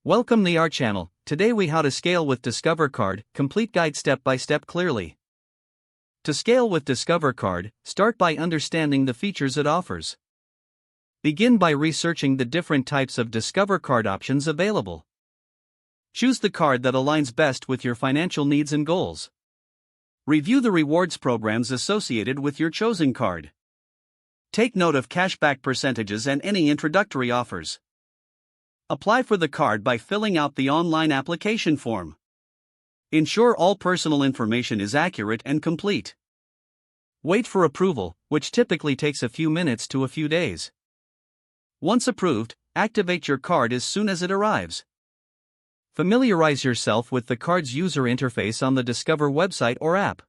Welcome to our channel. Today we how to scale with Discover Card, complete guide step by step clearly. To scale with Discover Card, start by understanding the features it offers. Begin by researching the different types of Discover Card options available. Choose the card that aligns best with your financial needs and goals. Review the rewards programs associated with your chosen card. Take note of cashback percentages and any introductory offers. Apply for the card by filling out the online application form. Ensure all personal information is accurate and complete. Wait for approval, which typically takes a few minutes to a few days. Once approved, activate your card as soon as it arrives. Familiarize yourself with the card's user interface on the Discover website or app.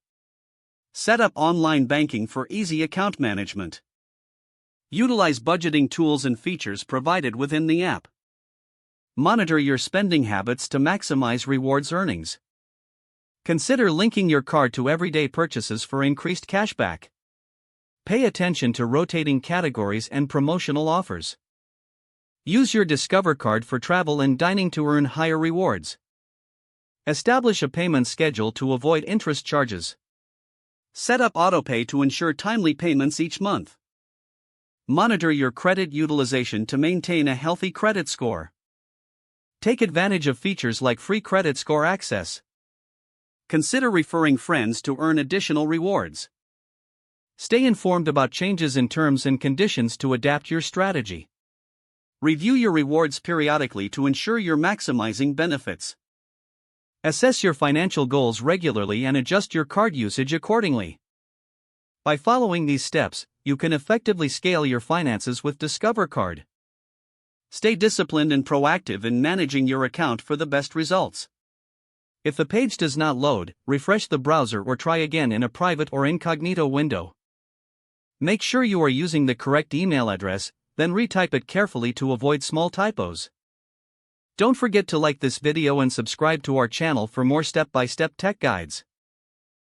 Set up online banking for easy account management. Utilize budgeting tools and features provided within the app. Monitor your spending habits to maximize rewards earnings. Consider linking your card to everyday purchases for increased cashback. Pay attention to rotating categories and promotional offers. Use your Discover Card for travel and dining to earn higher rewards. Establish a payment schedule to avoid interest charges. Set up autopay to ensure timely payments each month. Monitor your credit utilization to maintain a healthy credit score. Take advantage of features like free credit score access. Consider referring friends to earn additional rewards. Stay informed about changes in terms and conditions to adapt your strategy. Review your rewards periodically to ensure you're maximizing benefits. Assess your financial goals regularly and adjust your card usage accordingly. By following these steps, you can effectively scale your finances with Discover Card. Stay disciplined and proactive in managing your account for the best results. If the page does not load, refresh the browser or try again in a private or incognito window. Make sure you are using the correct email address, then retype it carefully to avoid small typos. Don't forget to like this video and subscribe to our channel for more step-by-step tech guides.